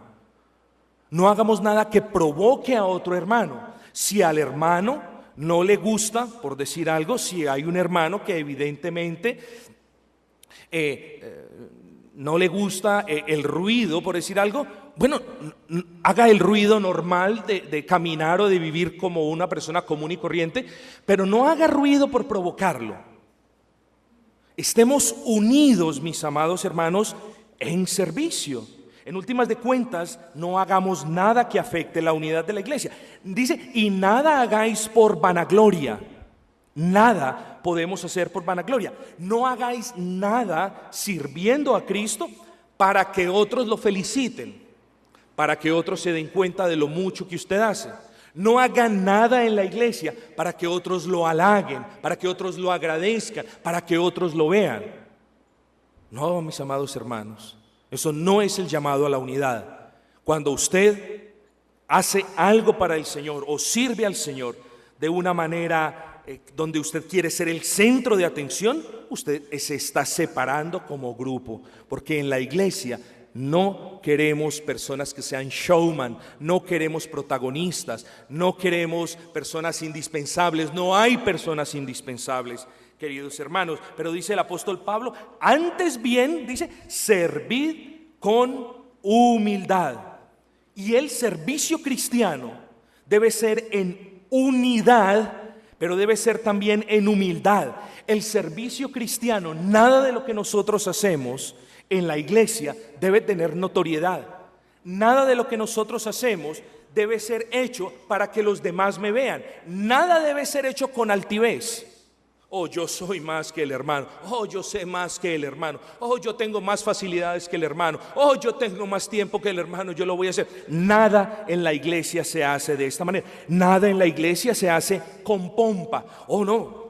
No hagamos nada que provoque a otro hermano. Si al hermano no le gusta, por decir algo, si hay un hermano que evidentemente no le gusta el ruido, por decir algo, bueno, haga el ruido normal de caminar o de vivir como una persona común y corriente, pero no haga ruido por provocarlo. Estemos unidos, mis amados hermanos, en servicio. En últimas de cuentas, no hagamos nada que afecte la unidad de la iglesia. Dice, y nada hagáis por vanagloria. Nada podemos hacer por vanagloria. No hagáis nada sirviendo a Cristo para que otros lo feliciten, para que otros se den cuenta de lo mucho que usted hace. No hagan nada en la iglesia para que otros lo halaguen, para que otros lo agradezcan, para que otros lo vean. No, mis amados hermanos, eso no es el llamado a la unidad. Cuando usted hace algo para el Señor o sirve al Señor de una manera donde usted quiere ser el centro de atención, usted se está separando como grupo, porque en la iglesia no queremos personas que sean showman, no queremos protagonistas, no queremos personas indispensables, no hay personas indispensables, queridos hermanos. Pero dice el apóstol Pablo, antes bien, dice, servid con humildad. Y el servicio cristiano debe ser en unidad, pero debe ser también en humildad. El servicio cristiano, nada de lo que nosotros hacemos en la iglesia debe tener notoriedad. Nada de lo que nosotros hacemos debe ser hecho para que los demás me vean. Nada debe ser hecho con altivez. Oh, yo soy más que el hermano. Oh, yo sé más que el hermano. Oh, yo tengo más facilidades que el hermano. Oh, yo tengo más tiempo que el hermano. Yo lo voy a hacer. Nada en la iglesia se hace de esta manera. Nada en la iglesia se hace con pompa. Oh, no.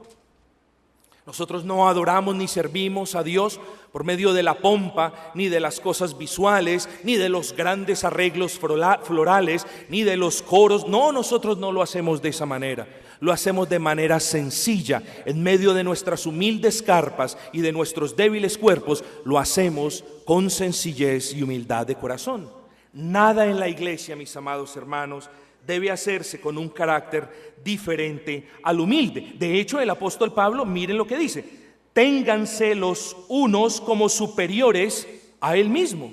Nosotros no adoramos ni servimos a Dios por medio de la pompa, ni de las cosas visuales, ni de los grandes arreglos florales, ni de los coros. No, nosotros no lo hacemos de esa manera. Lo hacemos de manera sencilla, en medio de nuestras humildes carpas y de nuestros débiles cuerpos. Lo hacemos con sencillez y humildad de corazón. Nada en la iglesia, mis amados hermanos, debe hacerse con un carácter diferente al humilde. De hecho, el apóstol Pablo, miren lo que dice: ténganse los unos como superiores a él mismo.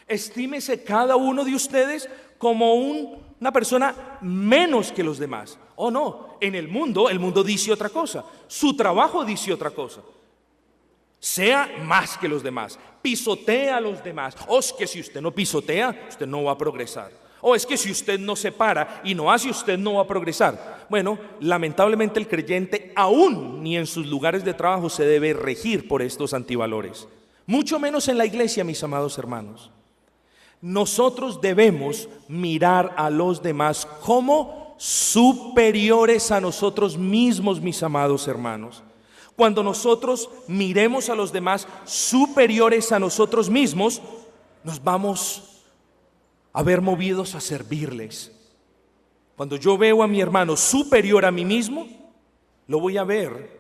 Estímese cada uno de ustedes como una persona menos que los demás. Oh, no, en el mundo dice otra cosa. Su trabajo dice otra cosa. Sea más que los demás, pisotea a los demás. O es que si usted no pisotea, usted no va a progresar. O es que si usted no se para y no hace, usted no va a progresar. Bueno, lamentablemente el creyente aún ni en sus lugares de trabajo se debe regir por estos antivalores. Mucho menos en la iglesia, mis amados hermanos. Nosotros debemos mirar a los demás como superiores a nosotros mismos, mis amados hermanos. Cuando nosotros miremos a los demás superiores a nosotros mismos, nos vamos a ver movidos a servirles. Cuando yo veo a mi hermano superior a mí mismo, lo voy a ver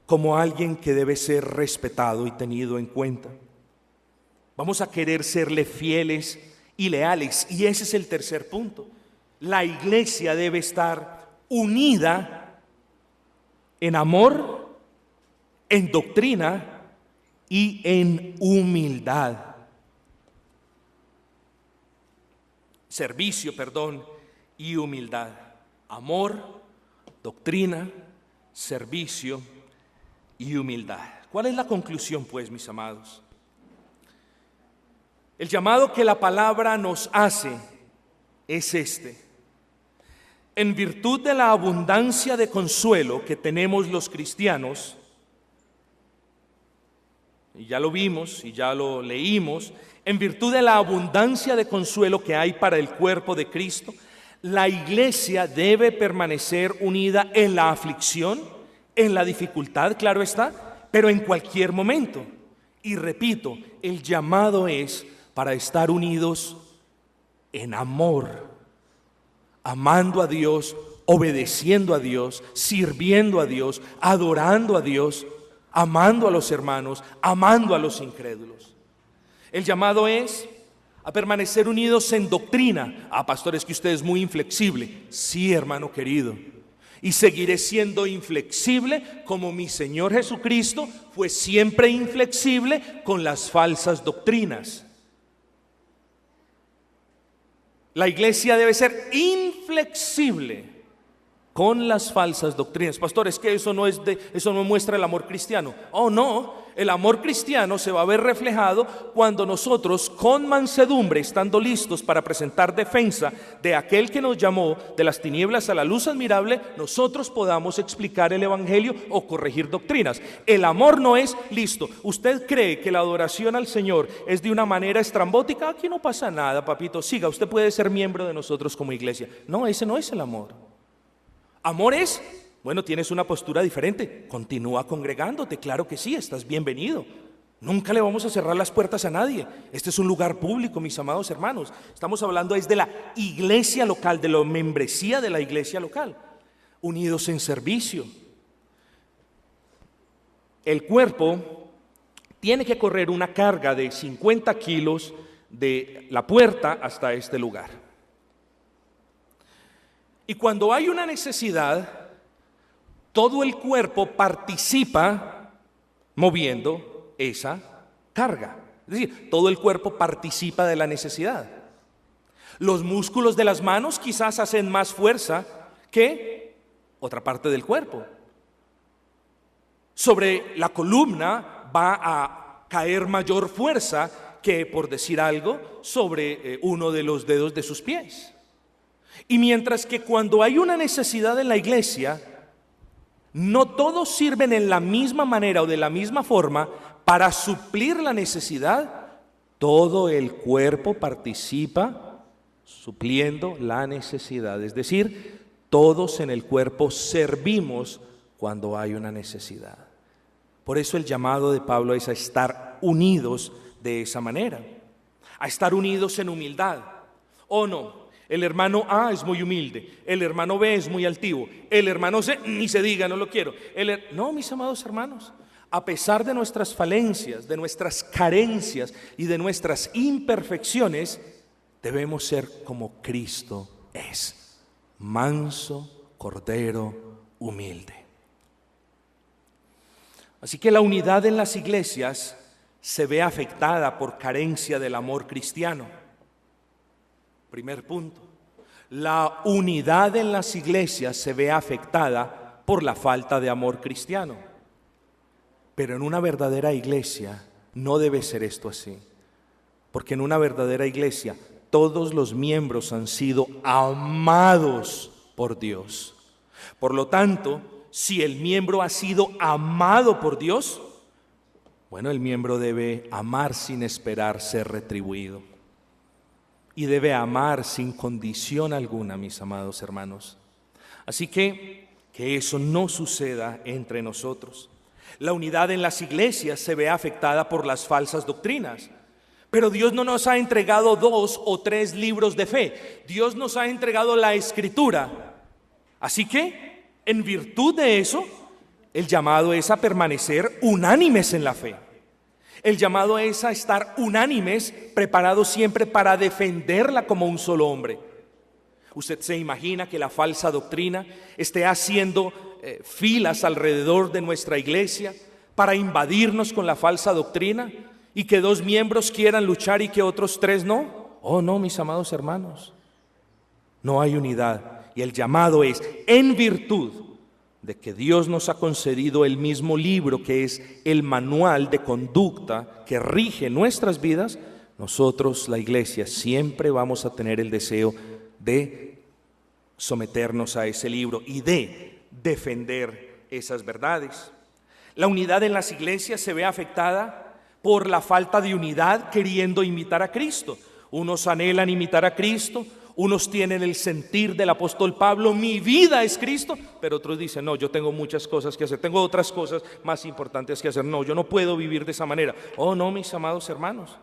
como alguien que debe ser respetado y tenido en cuenta. Vamos a querer serle fieles y leales. Y ese es el tercer punto. La iglesia debe estar unida en amor, en doctrina y en humildad. Servicio, y humildad. Amor, doctrina, servicio y humildad. ¿Cuál es la conclusión, pues, mis amados? El llamado que la palabra nos hace es este. En virtud de la abundancia de consuelo que tenemos los cristianos, y ya lo vimos y ya lo leímos, en virtud de la abundancia de consuelo que hay para el cuerpo de Cristo, la iglesia debe permanecer unida en la aflicción, en la dificultad, claro está, pero en cualquier momento. Y repito, el llamado es para estar unidos en amor, amando a Dios, obedeciendo a Dios, sirviendo a Dios, adorando a Dios, amando a los hermanos, amando a los incrédulos. El llamado es a permanecer unidos en doctrina. Pastor, es que usted es muy inflexible. Sí, hermano querido. Y seguiré siendo inflexible como mi Señor Jesucristo fue siempre inflexible con las falsas doctrinas. La iglesia debe ser inflexible con las falsas doctrinas. Pastor, es que eso no muestra el amor cristiano. Oh, no, el amor cristiano se va a ver reflejado cuando nosotros con mansedumbre, estando listos para presentar defensa de aquel que nos llamó de las tinieblas a la luz admirable, nosotros podamos explicar el evangelio o corregir doctrinas. El amor no es listo. ¿Usted cree que la adoración al Señor es de una manera estrambótica? Aquí no pasa nada, papito, siga, usted puede ser miembro de nosotros como iglesia. No, ese no es el amor. Amor es, bueno, tienes una postura diferente, continúa congregándote, claro que sí, estás bienvenido. Nunca le vamos a cerrar las puertas a nadie. Este es un lugar público, mis amados hermanos. Estamos hablando es de la iglesia local, de la membresía de la iglesia local, unidos en servicio. El cuerpo tiene que correr una carga de 50 kilos de la puerta hasta este lugar. Y cuando hay una necesidad, todo el cuerpo participa moviendo esa carga. Es decir, todo el cuerpo participa de la necesidad. Los músculos de las manos quizás hacen más fuerza que otra parte del cuerpo. Sobre la columna va a caer mayor fuerza que, por decir algo, sobre uno de los dedos de sus pies. Y mientras que cuando hay una necesidad en la iglesia, No todos sirven en la misma manera o de la misma forma para suplir la necesidad. Todo el cuerpo participa supliendo la necesidad. Es decir, todos en el cuerpo servimos cuando hay una necesidad. Por eso el llamado de Pablo es a estar unidos de esa manera, a estar unidos en humildad. ¿O no? El hermano A es muy humilde, el hermano B es muy altivo, el hermano C, ni se diga, no lo quiero. No, mis amados hermanos, a pesar de nuestras falencias, de nuestras carencias y de nuestras imperfecciones, debemos ser como Cristo es, manso, cordero, humilde. Así que la unidad en las iglesias se ve afectada por carencia del amor cristiano. Primer punto, la unidad en las iglesias se ve afectada por la falta de amor cristiano. Pero en una verdadera iglesia no debe ser esto así, porque en una verdadera iglesia todos los miembros han sido amados por Dios. Por lo tanto, si el miembro ha sido amado por Dios, bueno, el miembro debe amar sin esperar ser retribuido. Y debe amar sin condición alguna, mis amados hermanos. Así que eso no suceda entre nosotros. La unidad en las iglesias se ve afectada por las falsas doctrinas. Pero Dios no nos ha entregado 2 o 3 libros de fe. Dios nos ha entregado la Escritura. Así que, en virtud de eso, el llamado es a permanecer unánimes en la fe. El llamado es a estar unánimes, preparados siempre para defenderla como un solo hombre. ¿Usted se imagina que la falsa doctrina esté haciendo filas alrededor de nuestra iglesia para invadirnos con la falsa doctrina y que 2 miembros quieran luchar y que otros 3 no? Oh, no, mis amados hermanos. No hay unidad y el llamado es en virtud de que Dios nos ha concedido el mismo libro que es el manual de conducta que rige nuestras vidas. Nosotros, la iglesia, siempre vamos a tener el deseo de someternos a ese libro y de defender esas verdades. La unidad en las iglesias se ve afectada por la falta de unidad queriendo imitar a Cristo. Unos anhelan imitar a Cristo, unos tienen el sentir del apóstol Pablo, mi vida es Cristo, pero otros dicen, no, yo tengo muchas cosas que hacer, tengo otras cosas más importantes que hacer, no, yo no puedo vivir de esa manera. Oh, no, mis amados hermanos,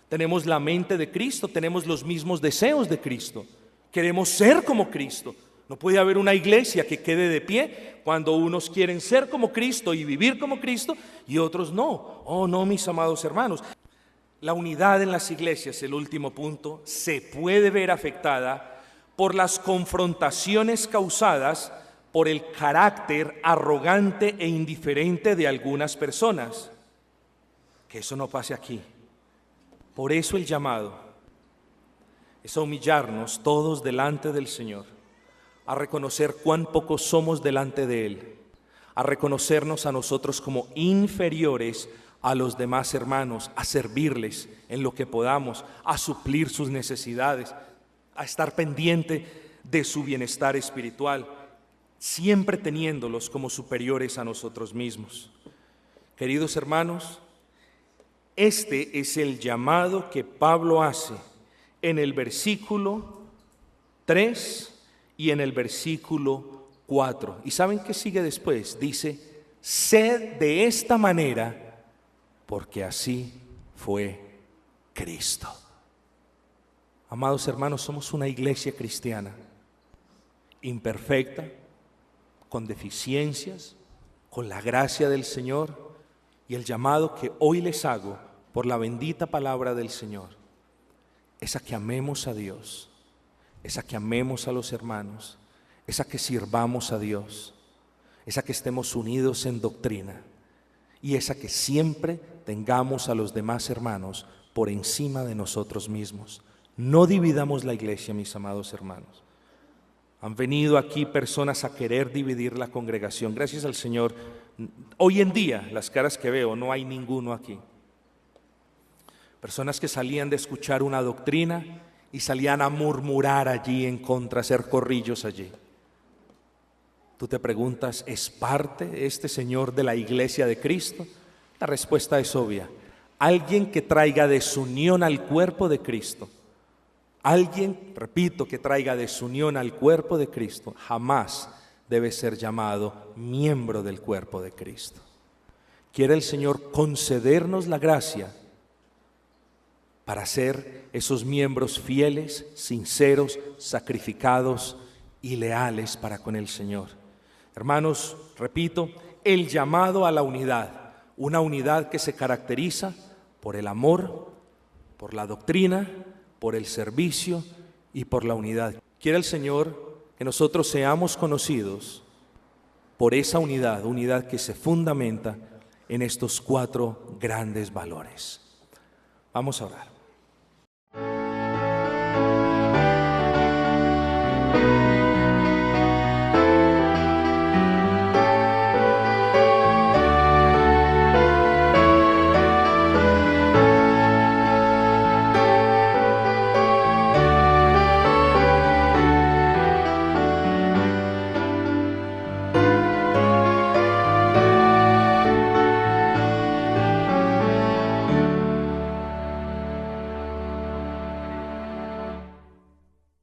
tenemos la mente de Cristo, tenemos los mismos deseos de Cristo, queremos ser como Cristo. No puede haber una iglesia que quede de pie cuando unos quieren ser como Cristo y vivir como Cristo y otros no. Oh, no, mis amados hermanos. La unidad en las iglesias, el último punto, se puede ver afectada por las confrontaciones causadas por el carácter arrogante e indiferente de algunas personas. Que eso no pase aquí. Por eso el llamado es a humillarnos todos delante del Señor, a reconocer cuán pocos somos delante de Él, a reconocernos a nosotros como inferiores a los demás hermanos, a servirles en lo que podamos, a suplir sus necesidades, a estar pendiente de su bienestar espiritual, siempre teniéndolos como superiores a nosotros mismos. Queridos hermanos, este es el llamado que Pablo hace en el versículo 3 y en el versículo 4. ¿Y saben qué sigue después? Dice, sed de esta manera, porque así fue Cristo. Amados hermanos, somos una iglesia cristiana, imperfecta, con deficiencias, con la gracia del Señor, y el llamado que hoy les hago por la bendita palabra del Señor es a que amemos a Dios, es a que amemos a los hermanos, es a que sirvamos a Dios, es a que estemos unidos en doctrina y es a que siempre tengamos a los demás hermanos por encima de nosotros mismos. No dividamos la iglesia, mis amados hermanos. Han venido aquí personas a querer dividir la congregación. Gracias al Señor, hoy en día, las caras que veo, no hay ninguno aquí. Personas que salían de escuchar una doctrina y salían a murmurar allí en contra, a hacer corrillos allí. Tú te preguntas, ¿es parte este Señor de la iglesia de Cristo? La respuesta es obvia. Alguien que traiga desunión al cuerpo de Cristo, alguien, repito, que traiga desunión al cuerpo de Cristo, jamás debe ser llamado miembro del cuerpo de Cristo. Quiere el Señor concedernos la gracia para ser esos miembros fieles, sinceros, sacrificados y leales para con el Señor. Hermanos, repito, el llamado a la unidad, una unidad que se caracteriza por el amor, por la doctrina, por el servicio y por la unidad. Quiere el Señor que nosotros seamos conocidos por esa unidad, unidad que se fundamenta en estos 4 grandes valores. Vamos a orar.